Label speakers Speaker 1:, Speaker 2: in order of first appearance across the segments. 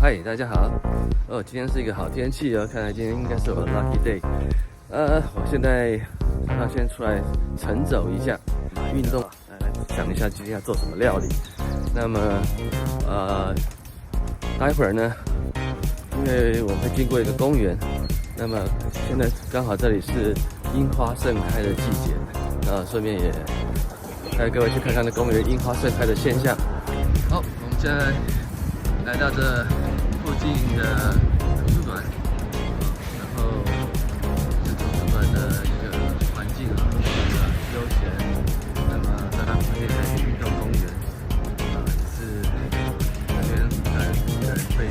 Speaker 1: 嗨，大家好。今天是一个好天气哦，看来今天应该是我的 lucky day。我现在要先出来晨走一下，运动，来想一下今天要做什么料理。那么，待会儿呢，因为我会经过一个公园，那么现在刚好这里是樱花盛开的季节，顺便也带各位去看看那公园樱花盛开的现象。好，我们现在来到这附近的图书馆，然后是图书馆的一个环境啊，休闲。那么在它旁边还有运动公园，也是这边人会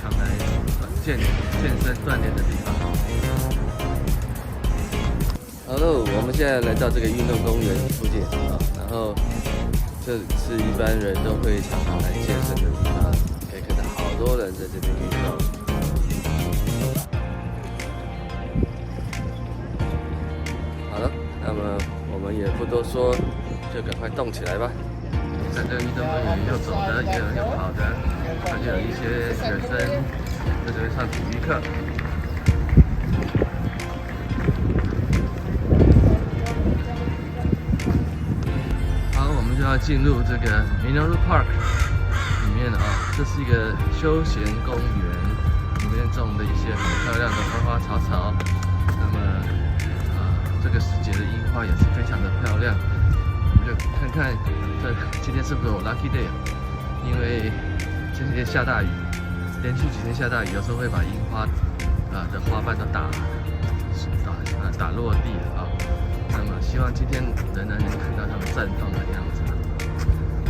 Speaker 1: 常来健身锻炼的地方。Hello， 我们现在来到这个运动公园附近啊，然后这是一般人都会常常来健身的地方，可以看到好多人在这边运动。好了，那么我们也不多说，就赶快动起来吧。在这个运动公园又走的，也有又跑的，而且有一些学生在这边上体育课。就要进入这个 Minoru Park 里面了啊，这是一个休闲公园，里面种的一些很漂亮的花花草草。那么这个时节的樱花也是非常的漂亮。我们就看看今天是不是我 lucky day 啊？因为前几天下大雨，连续几天下大雨，有时候会把樱花的花瓣都打落地啊。那么希望今天仍然能看到它们绽放的样子。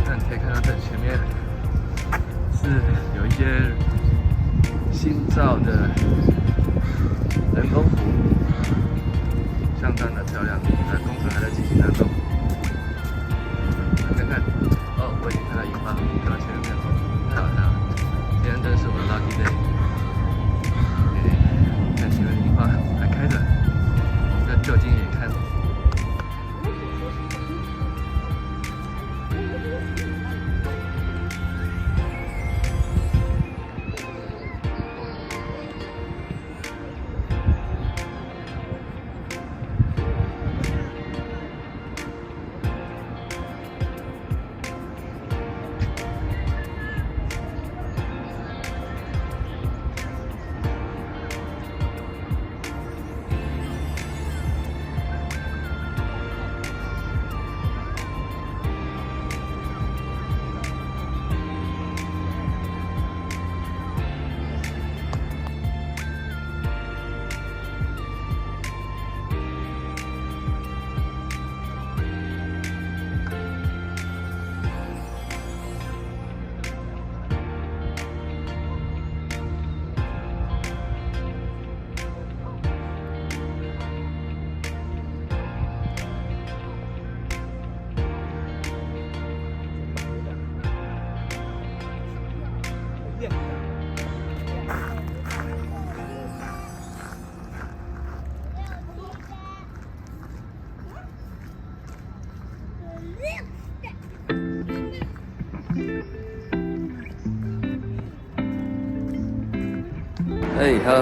Speaker 1: 那你可以看到这前面是有一些新造的人工湖，相当的漂亮。工程还在进行当中。来看看，我已经看到樱花飘到前面了，太好看了！今天真是我的 lucky day。看前面的樱花还开着，我们就就近眼看。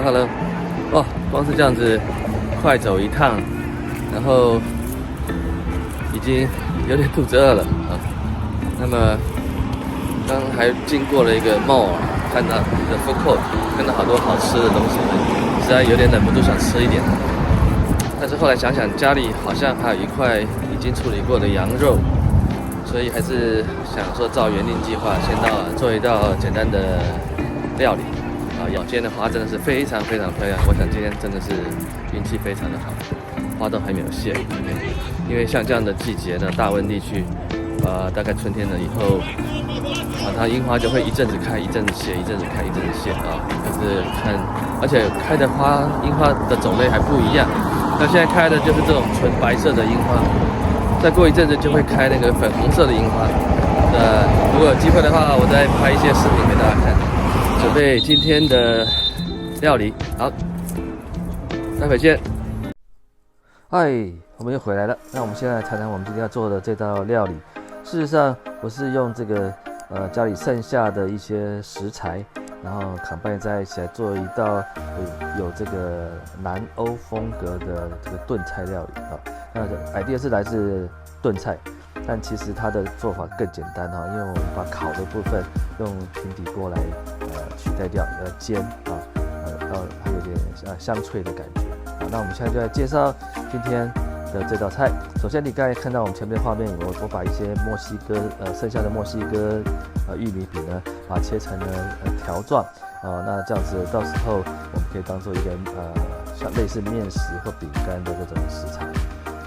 Speaker 1: Hello， 光是这样子快走一趟，然后已经有点肚子饿了啊。那么刚还经过了一个 mall， 看到一个 food court， 看到好多好吃的东西，实在有点忍不住想吃一点。但是后来想想，家里好像还有一块已经处理过的羊肉，所以还是想说照原定计划，先做一道简单的料理。今天的花真的是非常非常漂亮，我想今天真的是运气非常的好，花都还没有谢。因为像这样的季节呢，大温地区，大概春天了以后，它樱花就会一阵子开，一阵子谢，一阵子开，一阵子谢啊。就是看，而且开的樱花的种类还不一样。那现在开的就是这种纯白色的樱花，再过一阵子就会开那个粉红色的樱花。如果有机会的话，我再拍一些视频给大家看。准备今天的料理，好，待会见。嗨，我们又回来了。那我们现在来谈谈我们今天要做的这道料理。事实上，我是用这个家里剩下的一些食材，
Speaker 2: 然后combine在一起来做一道有这个南欧风格的这个炖菜料理啊。那个 idea 是来自炖菜，但其实它的做法更简单哈，因为我们把烤的部分用平底锅来取代掉，煎啊，它有点香脆的感觉啊。那我们现在就来介绍今天的这道菜。首先你刚才看到我们前面的画面，我把一些墨西哥剩下的墨西哥玉米饼呢，把它切成了条状那这样子到时候我们可以当做一个像类似面食或饼干的这种食材。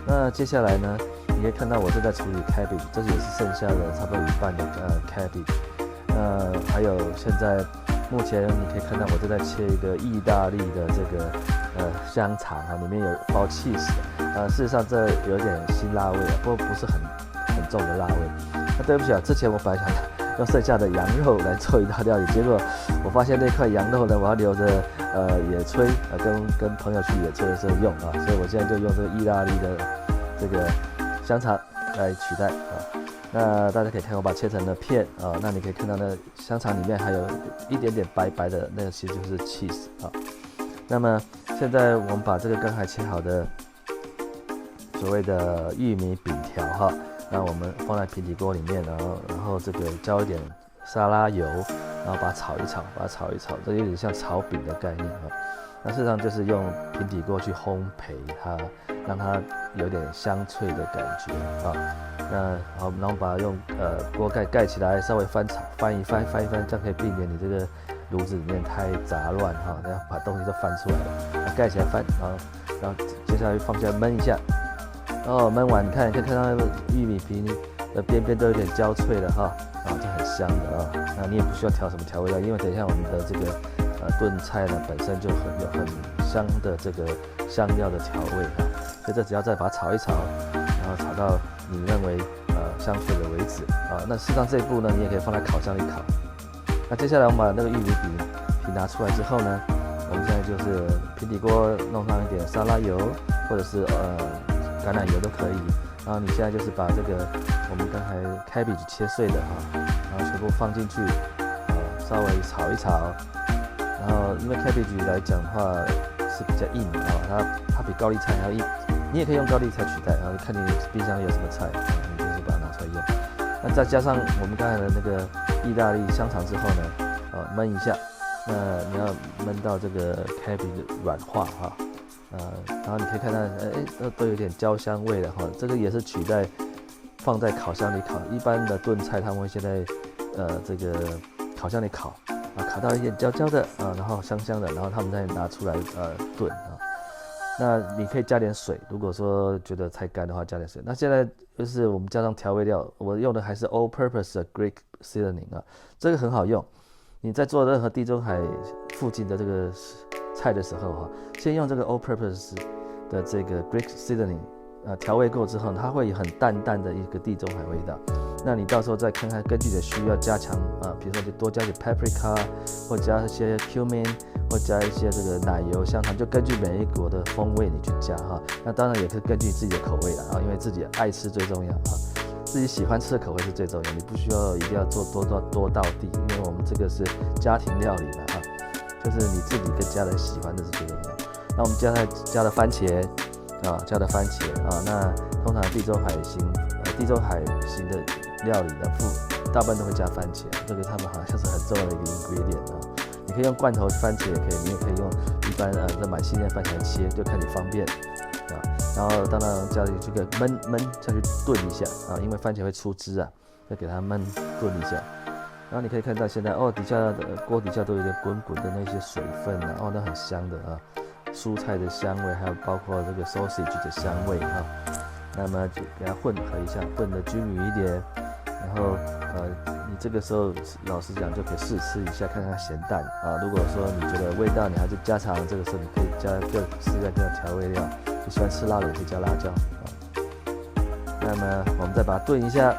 Speaker 2: 那接下来呢，你可以看到我正在处理 cabbage， 这也是剩下的差不多一半的cabbage。还有现在目前你可以看到我正在切一个意大利的这个香肠里面有包 cheese 的事实上这有点辛辣味不过不是很重的辣味。那对不起之前我本来想用剩下的羊肉来做一道料理，结果我发现那块羊肉呢，我要留着野炊跟朋友去野炊的时候用所以我现在就用这个意大利的这个香肠来取代那大家可以看我把它切成了片那你可以看到那香肠里面还有一点点白白的，那个其实就是 cheese 那么现在我们把这个刚才切好的所谓的玉米饼条那我们放在平底锅里面，然后这个浇一点沙拉油，然后把它炒一炒，这有点像炒饼的概念那事实上就是用平底锅去烘焙它，让它有点香脆的感觉那好，然后把它用锅盖起来，稍微翻一翻，这样可以避免你这个炉子里面太杂乱然后把东西都翻出来了，盖起来翻，然后接下来放下来焖一下。焖完你可以看到那个玉米皮的边边都有点焦脆了这很香的那你也不需要调什么调味料，因为等一下我们的这个炖菜呢本身就有很香的这个香料的调味所以这只要再把它炒一炒，然后炒到你认为香脆的为止那事实上这一步呢，你也可以放在烤箱里烤。那接下来我们把那个玉米皮拿出来之后呢，我们现在就是平底锅弄上一点沙拉油，或者是橄榄油都可以。然后你现在就是把这个我们刚才 cabbage 切碎的然后全部放进去稍微炒一炒。然后因为 cabbage 来讲的话是比较硬它比高丽菜还要硬，你也可以用高丽菜取代看你冰箱里有什么菜你就是把它拿出来用。那再加上我们刚才的那个意大利香肠之后呢焖一下，那你要焖到这个 cabbage 软化然后你可以看到都有点焦香味了这个也是取代放在烤箱里烤。一般的炖菜他们会先在这个烤箱里烤烤到一点焦焦的然后香香的，然后他们再拿出来炖那你可以加点水，如果说觉得太干的话加点水。那现在就是我们加上调味料，我用的还是 all purpose 的 Greek seasoning 这个很好用。你在做任何地中海附近的这个菜的时候先用这个 all purpose 的这个 Greek seasoning调味过之后，它会有很淡淡的一个地中海味道。那你到时候再看看根据你的需要加强比如说就多加点 paprika 或加一些 cumin 或加一些这个奶油香肠，就根据每一国的风味你去加那当然也可以根据自己的口味啦因为自己爱吃最重要自己喜欢吃的口味是最重要，你不需要一定要做多道地，因为我们这个是家庭料理嘛就是你自己跟家人喜欢的是最重要。那我们加了番茄加了番茄那通常地中海型的料理的大部分都会加番茄，这个他们好像是很重要的一个 ingredient 你可以用罐头番茄也可以，你也可以用一般这买新鲜番茄切，就看你方便然后当然加进去这个焖下去炖一下因为番茄会出汁就给它焖炖一下。然后你可以看到现在锅底下都有一点滚的那些水分那很香的蔬菜的香味，还有包括这个 sausage 的香味那么就给它混合一下，混得均匀一点。然后你这个时候老实讲就可以试吃一下，看看咸淡如果说你觉得味道你还是加强，这个时候你可以试一下各种调味料，你喜欢吃辣的也可以加辣椒那么我们再把它炖一下，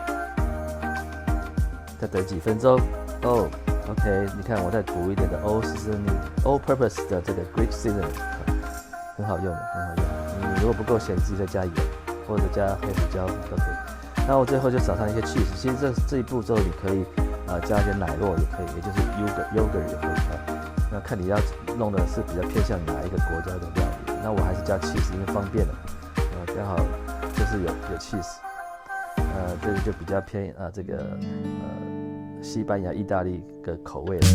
Speaker 2: 再等几分钟OK 你看我再补一点的 all purpose 的这个 Greek seasoning 很好用你如果不够咸自己再加盐或者加黑胡椒都可以。那我最后就撒上一些 cheese， 其实这一步骤你可以加一点奶酪也可以，也就是 yogurt 也可以那看你要弄的是比较偏向哪一个国家的料理。那我还是加 cheese， 因为方便了，刚好就是有 cheese， 这个就比较偏这个西班牙、意大利的口味了。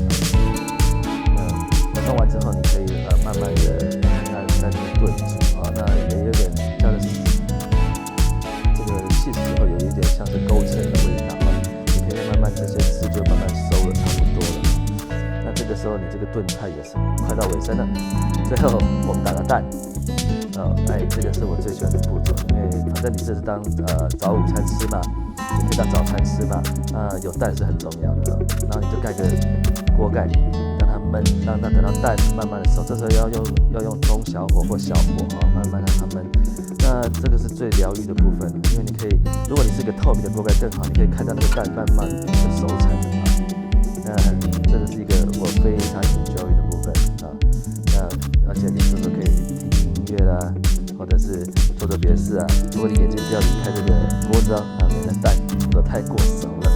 Speaker 2: 弄完之后，你可以慢慢的看它在那炖煮啊，那也有点像是这个 cheese 之后有一点像是勾芡的味道啊，你可以慢慢这些汁就慢慢收了，差不多了。那这个时候你这个炖菜也是快到尾声了，最后我们打个蛋。这个是我最喜欢的步骤，因为反正你这是当早午餐吃嘛，也可以当早餐吃嘛，有蛋是很重要的。然后你就盖个锅盖，让它焖，让它等到蛋慢慢的熟，这时候要用中小火或小火慢慢让它焖。那这个是最疗愈的部分，因为你可以，如果你是一个透明的锅盖更好，你可以看到那个蛋慢慢的熟成那这个是一个我非常 enjoy 的部分那而且你是不是可以听音乐啦，或者是做别的事啊？如果你眼睛不要离开这个锅子免得蛋煮得太过熟了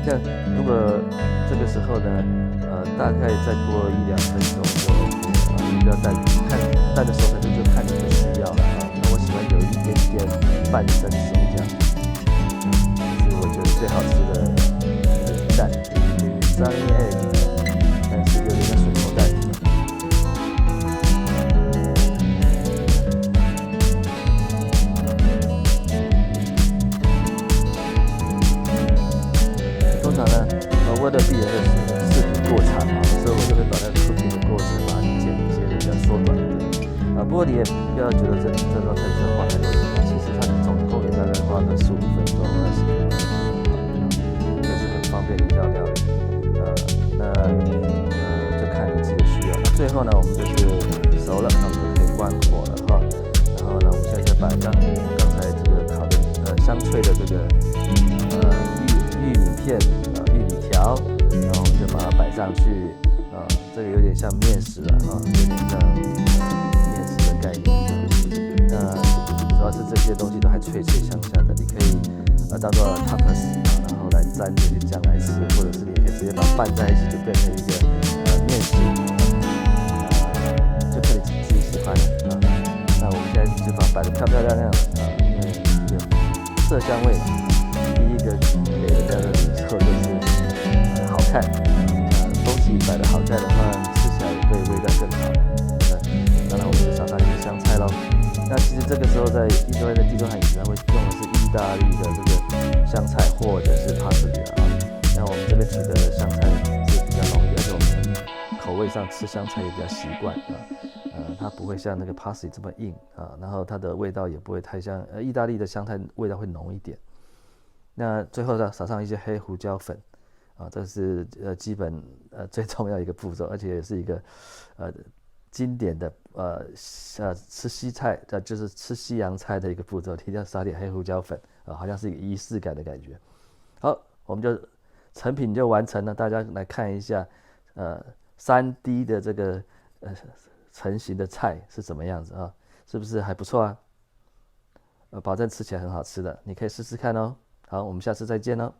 Speaker 2: 像如果这个时候呢，大概再过1-2分钟就 OK 了你不要看蛋的熟程度就看你的需要了那我喜欢有一点点半生熟这样，是我觉得最好吃的鸡蛋，Sunny egg， 但是有点像水煮蛋。通常呢，为了避免视频过长所以我就会把那个 cooking 的过程把它剪一些比较缩短一点。不过你也不要觉得这道菜需要花太多时间，其实它总共也大概花个15分钟、20分钟，这是很方便的一道料理。就看你自己的需要。那最后呢，我们就是熟了，那我们就可以关火了然后呢，我们现在再把刚才这个烤的香脆的这个玉米片玉米条，然后我们就把它摆上去这个有点像面食了有点像面食的概念。那主要是这些东西都还脆脆香香的，你可以当做 tapas然后来沾这些酱来吃，或者是你可以直接把它拌在一起，就变成一个面食，就看你自己喜欢的那我们现在就把它摆得漂漂亮亮因为这个色香味第一个给人家的感受就是好看。东西摆得好看的话，吃起来也会味道更好。当然我们就撒上一些香菜咯。那其实这个时候在地中海饮食上会用的是意大利的这个香菜或者是 parsley 那我们这边取得的香菜是比较浓郁，而且我们口味上吃香菜也比较习惯它不会像那个 parsley 这么硬然后它的味道也不会太像意大利的香菜味道会浓一点。那最后呢，撒上一些黑胡椒粉这是基本最重要一个步骤，而且也是一个经典的吃西菜就是吃西洋菜的一个步骤，一定要撒点黑胡椒粉好像是一个仪式感的感觉。好，我们就成品就完成了，大家来看一下3D 的这个成型的菜是怎么样子是不是还不错保证吃起来很好吃的，你可以试试看哦。好，我们下次再见哦。